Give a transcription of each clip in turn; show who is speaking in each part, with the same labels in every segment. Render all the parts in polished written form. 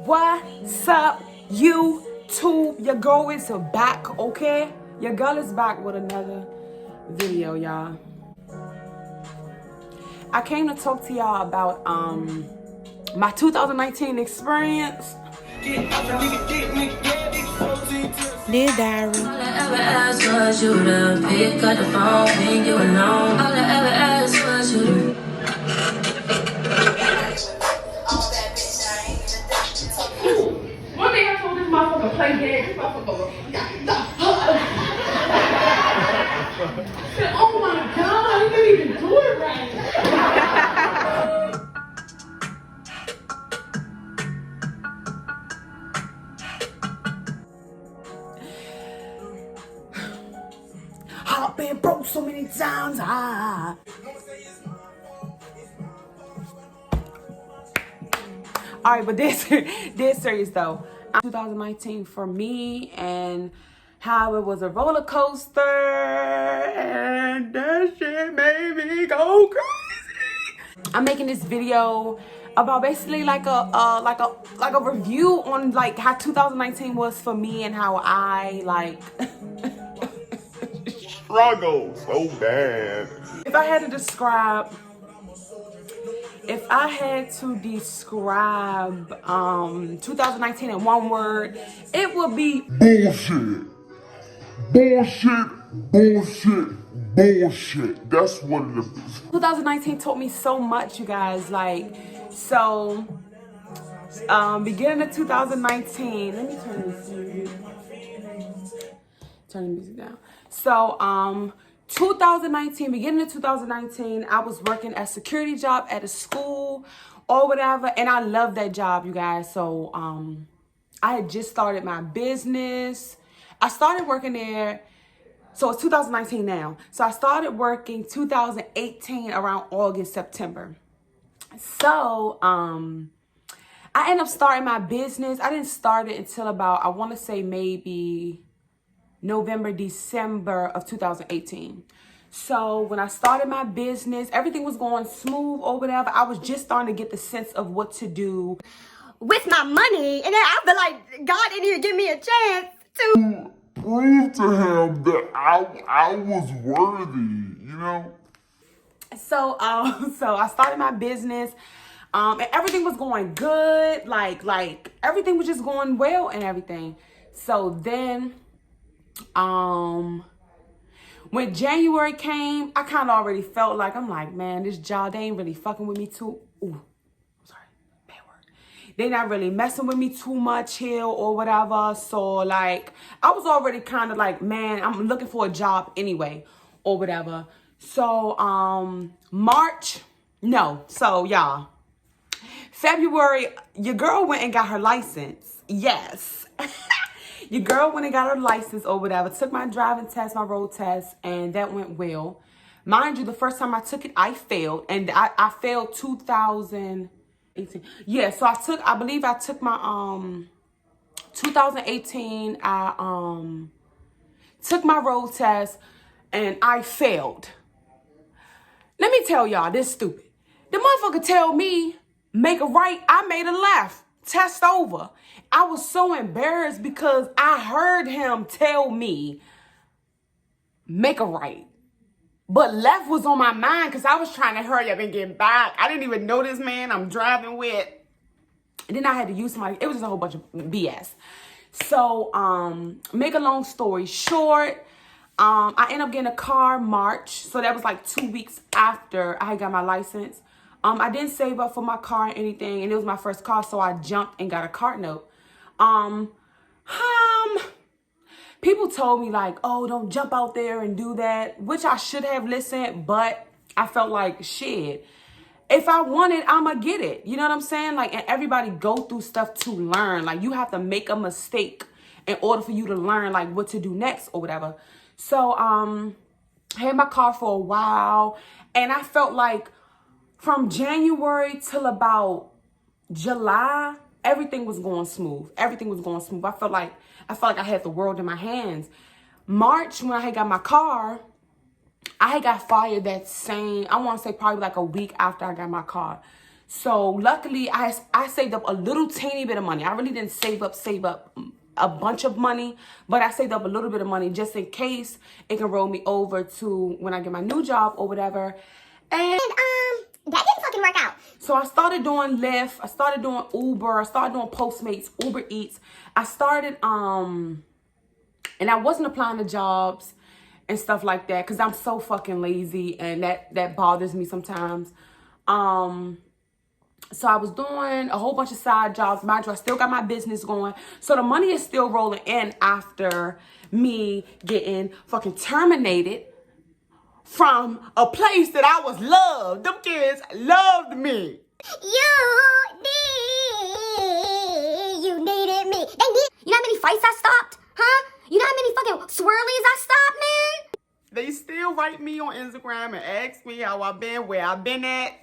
Speaker 1: What's up, YouTube? Your girl is back, okay? Your girl is back with another video, y'all. I came to talk to y'all about my 2019 experience. Dear Diary. All I ever asked was you to pick up the phone when you alone. All I ever asked was you to. One day I told this motherfucker play dead. This motherfucker. I said, oh my God, he didn't even do it right. I've been broke so many times. All right, but this serious though. 2019 for me, and how it was a roller coaster, and that shit made me go crazy. I'm making this video about basically like a review on like how 2019 was for me and how I like
Speaker 2: struggle so bad.
Speaker 1: If I had to describe 2019 in one word, it would be
Speaker 2: bullshit. Bullshit, bullshit, bullshit. That's what it is.
Speaker 1: 2019 taught me so much, you guys. Like, so beginning of 2019, let me turn the music down. So 2019, beginning of 2019, I was working a security job at a school or whatever, and I love that job, you guys. So I had just started my business. I started working there. So it's 2019 now. So I started working 2018 around August, September. So I ended up starting my business. I didn't start it until about, I want to say maybe November, December of 2018. So when I started my business, everything was going smooth or whatever. I was just starting to get the sense of what to do
Speaker 3: with my money. And then I feel like God didn't even give me a chance to
Speaker 2: prove to him that I was worthy, you know?
Speaker 1: So so I started my business. And everything was going good. Like everything was just going well and everything. So then when January came, I kind of already felt like, I'm like, man, this job, they ain't really fucking with me too. Ooh, sorry, bad word. They not really messing with me too much here or whatever. So like, I was already kind of like, man, I'm looking for a job anyway or whatever. So y'all, February, your girl went and got her license. Yes. Your girl went and got her license or whatever, took my driving test, my road test, and that went well. Mind you, the first time I took it, I failed, and I failed 2018. Yeah, so I believe I took my 2018, I took my road test, and I failed. Let me tell y'all, this stupid. The motherfucker tell me, make a right, I made a left. Test over. I was so embarrassed because I heard him tell me, make a right. But left was on my mind because I was trying to hurry up and get back. I didn't even know this man I'm driving with. And then I had to use somebody. It was just a whole bunch of BS. So, make a long story short, I ended up getting a car March. So that was like 2 weeks after I got my license. I didn't save up for my car or anything, and it was my first car, so I jumped and got a car note. People told me like, oh, don't jump out there and do that, which I should have listened, but I felt like, shit, if I want it, I'ma get it. You know what I'm saying? Like, and everybody go through stuff to learn. Like, you have to make a mistake in order for you to learn like what to do next or whatever. So, I had my car for a while, and I felt like from January till about July, everything was going smooth. Everything was going smooth. I felt like I had the world in my hands. March, when I had got my car, I had got fired that same, I want to say probably like a week after I got my car. So luckily, I saved up a little teeny bit of money. I really didn't save up a bunch of money, but I saved up a little bit of money just in case it can roll me over to when I get my new job or whatever. And
Speaker 3: that didn't fucking work out.
Speaker 1: so I started doing Lyft. I started doing Uber. I started doing Postmates, Uber Eats. I started, and I wasn't applying to jobs and stuff like that because I'm so fucking lazy, and that bothers me sometimes. So I was doing a whole bunch of side jobs. Mind you, I still got my business going. So the money is still rolling in after me getting fucking terminated from a place that I was loved. Them kids loved me.
Speaker 3: You needed me. They need. You know how many fights I stopped? Huh? You know how many fucking swirlies I stopped, man?
Speaker 1: They still write me on Instagram and ask me how I've been, where I've been at.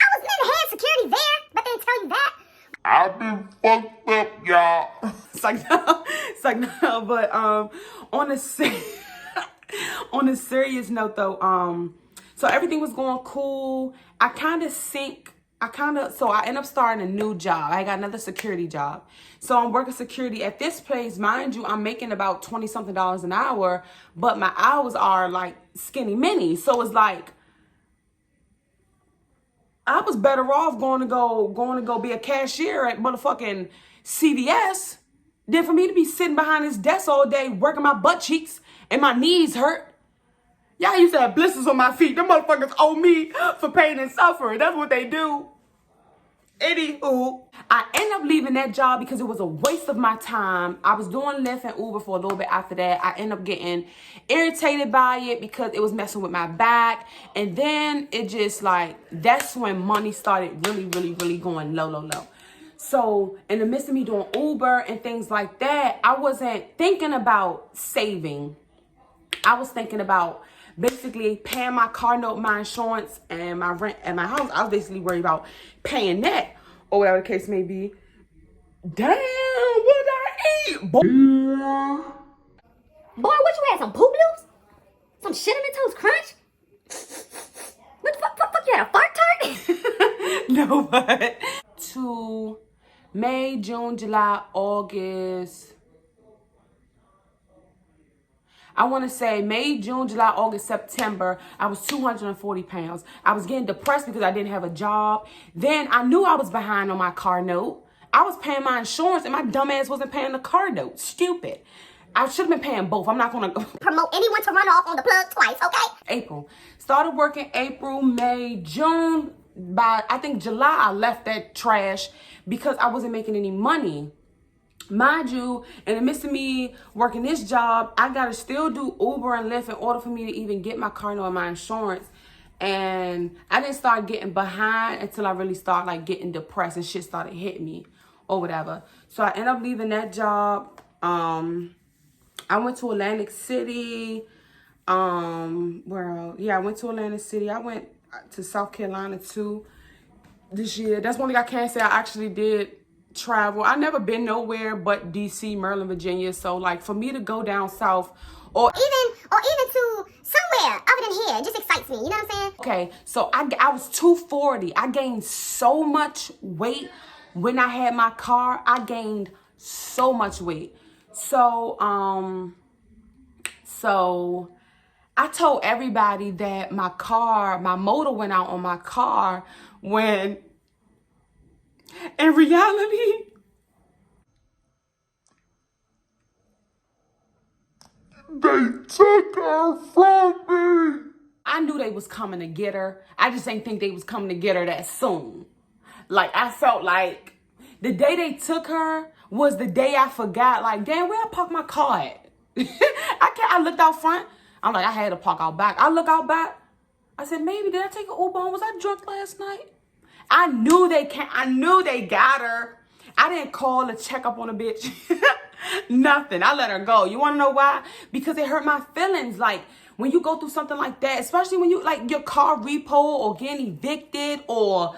Speaker 3: I was meant to have security there, but they didn't tell you that.
Speaker 2: I've been fucked up, y'all.
Speaker 1: It's like no, but on a on a serious note though, so everything was going cool. So I end up starting a new job. I got another security job. So I'm working security at this place. Mind you, I'm making about $20-something an hour, but my hours are like skinny mini. So it's like I was better off going to go be a cashier at motherfucking CVS than for me to be sitting behind this desk all day working my butt cheeks and my knees hurt. Y'all used to have blisters on my feet. Them motherfuckers owe me for pain and suffering. That's what they do. Anywho, I ended up leaving that job because it was a waste of my time. I was doing Lyft and Uber for a little bit after that. I ended up getting irritated by it because it was messing with my back. And then it just like, that's when money started really, really, really going low. So in the midst of me doing Uber and things like that, I wasn't thinking about saving. I was thinking about basically paying my car note, my insurance, and my rent and my house. I was basically worried about paying that or whatever the case may be. Damn, what I eat? Boy,
Speaker 3: Boy, what you had? Some poop noodles? Some cinnamon toast crunch? What the fuck you had? A fart tart?
Speaker 1: No, but to May, June, July, August. I want to say May, June, July, August, September, I was 240 pounds. I was getting depressed because I didn't have a job. Then I knew I was behind on my car note. I was paying my insurance and my dumb ass wasn't paying the car note. Stupid. I should have been paying both. I'm not going to
Speaker 3: Promote anyone to run off on the plug twice, okay?
Speaker 1: April. Started working April, May, June. By, I think, July, I left that trash because I wasn't making any money. Mind you, in the midst of me working this job, I gotta still do Uber and Lyft in order for me to even get my car note and my insurance. And I didn't start getting behind until I really started like getting depressed and shit started hitting me or whatever. So I ended up leaving that job. I went to Atlantic City. I went to Atlantic City. I went to South Carolina too this year. That's one thing I can't say I actually did travel. I never been nowhere but DC, Maryland, Virginia. So like for me to go down south or
Speaker 3: even to somewhere other than here, it just excites me. You know what I'm saying?
Speaker 1: okay, so I was 240. I gained so much weight when I had my car. I gained so much weight. So I told everybody that my motor went out on my car when in reality,
Speaker 2: They took her from me.
Speaker 1: I knew they was coming to get her. I just didn't think they was coming to get her that soon. Like, I felt like the day they took her was the day I forgot, like, damn, where I parked my car at? I looked out front. I'm like, I had to park out back. I look out back. I said, maybe did I take an Uber? Was I drunk last night? I knew they got her. I didn't call to check up on a bitch. Nothing. I let her go. You want to know why? Because it hurt my feelings. Like, when you go through something like that, especially when you, like, your car repo or getting evicted or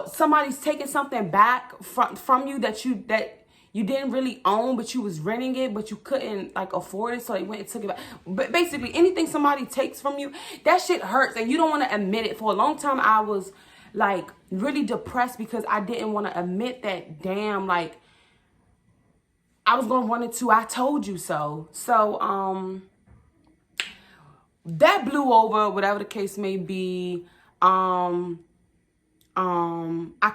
Speaker 1: somebody's taking something back from you that you didn't really own, but you was renting it, but you couldn't like afford it, so they went and took it back. But basically, anything somebody takes from you, that shit hurts, and you don't want to admit it. For a long time, I was like really depressed because I didn't want to admit that, damn, like, I was going to run into I told you so. So, that blew over, whatever the case may be. I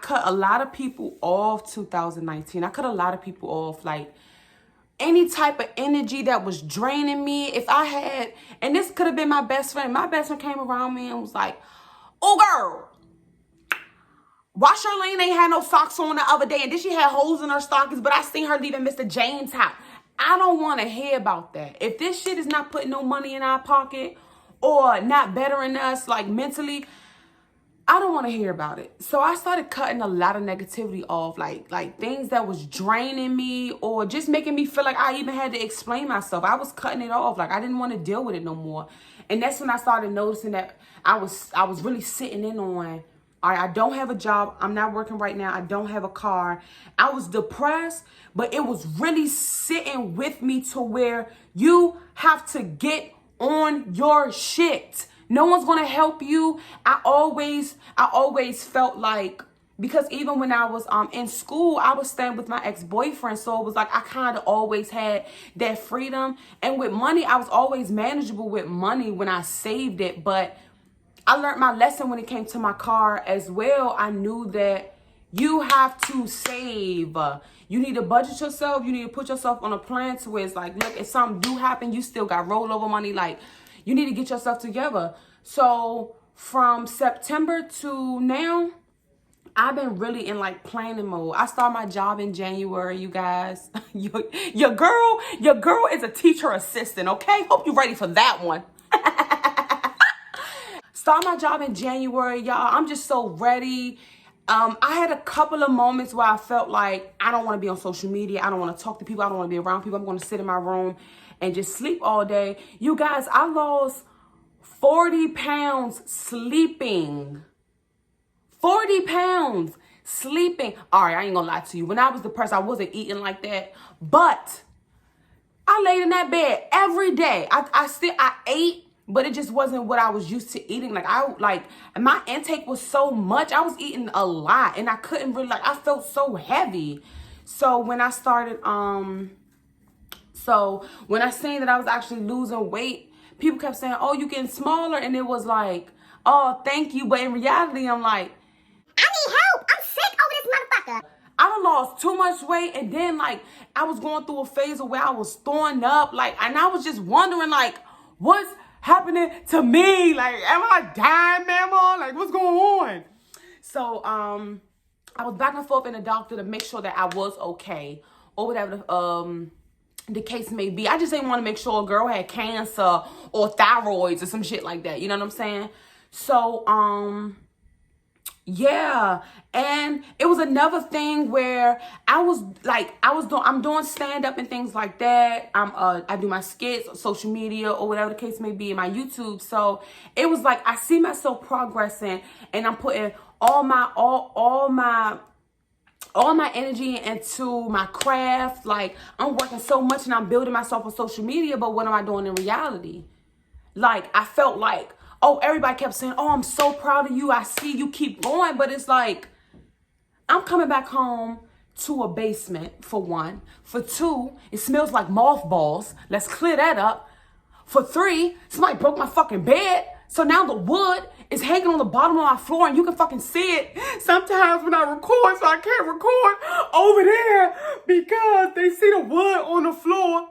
Speaker 1: cut a lot of people off 2019. I cut a lot of people off, like, any type of energy that was draining me. If I had, and this could have been my best friend. My best friend came around me and was like, oh, girl, why Charlene ain't had no socks on the other day? And then she had holes in her stockings, but I seen her leaving Mr. James' house. I don't want to hear about that. If this shit is not putting no money in our pocket or not bettering us, like, mentally, I don't want to hear about it. So I started cutting a lot of negativity off, like things that was draining me or just making me feel like I even had to explain myself. I was cutting it off. Like, I didn't want to deal with it no more. And that's when I started noticing that I was really sitting in on, all right, I don't have a job. I'm not working right now. I don't have a car. I was depressed, but it was really sitting with me to where you have to get on your shit. No one's going to help you. I always felt like, because even when I was in school, I was staying with my ex-boyfriend. So it was like I kind of always had that freedom. And with money, I was always manageable with money when I saved it. But I learned my lesson when it came to my car as well. I knew that you have to save. You need to budget yourself. You need to put yourself on a plan to where it's like, look, if something do happen, you still got rollover money. Like, you need to get yourself together. So from September to now, I've been really in like planning mode. I started my job in January, you guys. Your girl is a teacher assistant, okay? Hope you're ready for that one. Start my job in January, y'all. I'm just so ready. I had a couple of moments where I felt like I don't want to be on social media. I don't want to talk to people. I don't want to be around people. I'm going to sit in my room and just sleep all day. You guys, I lost 40 pounds sleeping. 40 pounds sleeping. All right, I ain't gonna lie to you. When I was depressed, I wasn't eating like that. But I laid in that bed every day. I ate, but it just wasn't what I was used to eating. My intake was so much. I was eating a lot and I couldn't really, I felt so heavy. So when I started, when I seen that I was actually losing weight, people kept saying, oh, you getting smaller. And it was like, oh, thank you. But in reality, I'm like,
Speaker 3: I need help. I'm sick over this motherfucker.
Speaker 1: I done lost too much weight. And then I was going through a phase of where I was throwing up. And I was just wondering, what's happening to me? Am I dying, mama? What's going on? So, I was back and forth in the doctor to make sure that I was okay or whatever the case may be. I just didn't want to make sure a girl had cancer or thyroids or some shit like that. You know what I'm saying? So, yeah. And it was another thing where I'm doing stand up and things like that. I do my skits, social media or whatever the case may be in my YouTube. So it was like, I see myself progressing and I'm putting all my energy into my craft. I'm working so much and I'm building myself on social media, but what am I doing in reality? I felt like, oh, everybody kept saying, oh, I'm so proud of you. I see you keep going. But it's like, I'm coming back home to a basement, for one. For two, it smells like mothballs. Let's clear that up. For three, somebody broke my fucking bed. So now the wood is hanging on the bottom of my floor and you can fucking see it sometimes when I record, so I can't record over there because they see the wood on the floor.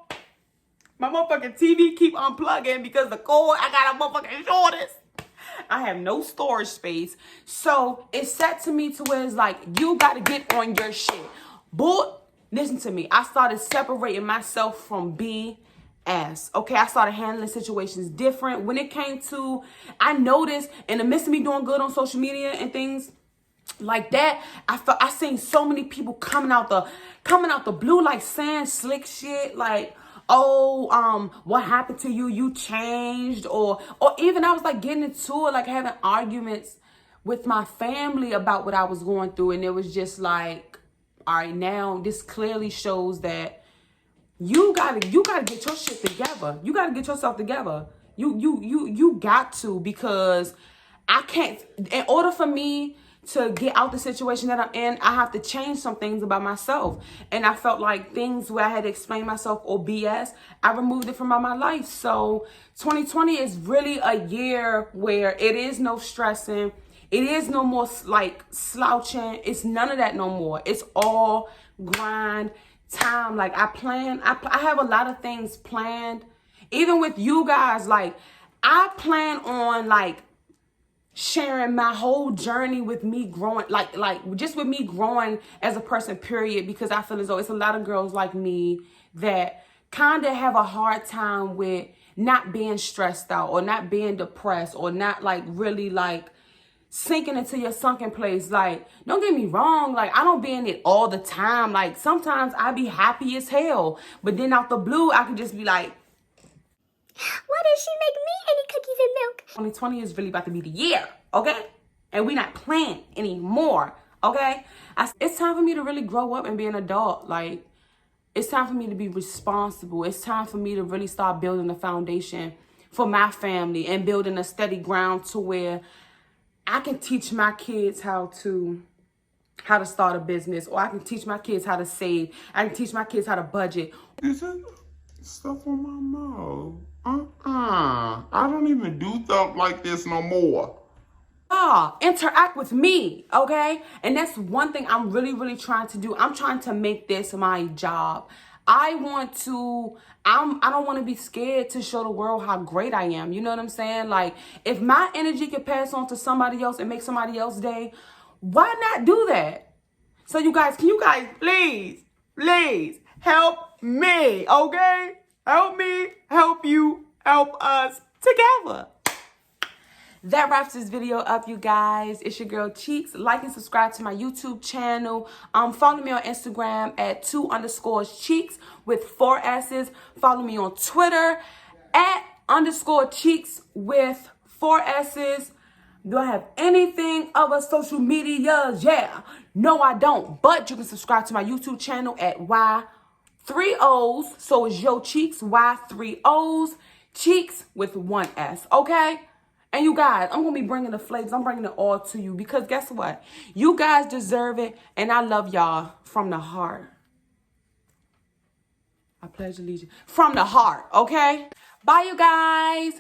Speaker 1: My motherfucking TV keep unplugging because the cord, I got a motherfucking shortest. I have no storage space. So it's set to me to where it's like, you got to get on your shit. But listen to me. I started separating myself from BS. Okay, I started handling situations different. When it came to, I noticed in the midst of me doing good on social media and things like that, I seen so many people coming out the blue, saying slick shit, oh, what happened to you? You changed, or even I was getting into it, having arguments with my family about what I was going through, and it was just all right, now this clearly shows that you gotta get your shit together. You gotta get yourself together. You got to, because I can't, in order for me to get out the situation that I'm in, I have to change some things about myself. And I felt like things where I had to explain myself or BS, I removed it from my life. So 2020 is really a year where it is no stressing. It is no more like slouching. It's none of that no more. It's all grind time. Like I have a lot of things planned. Even with you guys, like I plan on like sharing my whole journey with me growing, like just with me growing as a person, period, because I feel as though it's a lot of girls like me that kind of have a hard time with not being stressed out or not being depressed or not like really like sinking into your sunken place. Like, don't get me wrong, like I don't be in it all the time. Like sometimes I be happy as hell, but then out the blue I can just be like,
Speaker 3: Why did she make me any cookies and milk?
Speaker 1: 2020 is really about to be the year, okay? And we not playing anymore, okay? It's time for me to really grow up and be an adult. Like, it's time for me to be responsible. It's time for me to really start building a foundation for my family and building a steady ground to where I can teach my kids how to start a business, or I can teach my kids how to save. I can teach my kids how to budget.
Speaker 2: Is it stuff on my mouth? I don't even do stuff like this no more.
Speaker 1: Interact with me, okay? And that's one thing I'm really, really trying to do. I'm trying to make this my job. I don't want to be scared to show the world how great I am. You know what I'm saying? Like, if my energy can pass on to somebody else and make somebody else's day, why not do that? So you guys, can you guys please help me, okay? Help me, help you, help us together. That wraps this video up, you guys. It's your girl Cheeks. Like and subscribe to my YouTube channel. Follow me on Instagram at 2_Cheeks with 4 S's. Follow me on Twitter at _Cheeks with 4 S's. Do I have anything other social media? Yeah. No, I don't. But you can subscribe to my YouTube channel at Y3Os. So it's Yo Cheeks, Y3Os. Cheeks with 1 S. Okay? And you guys, I'm going to be bringing the flavors. I'm bringing it all to you because guess what? You guys deserve it. And I love y'all from the heart. I pledge allegiance from the heart. Okay? Bye, you guys.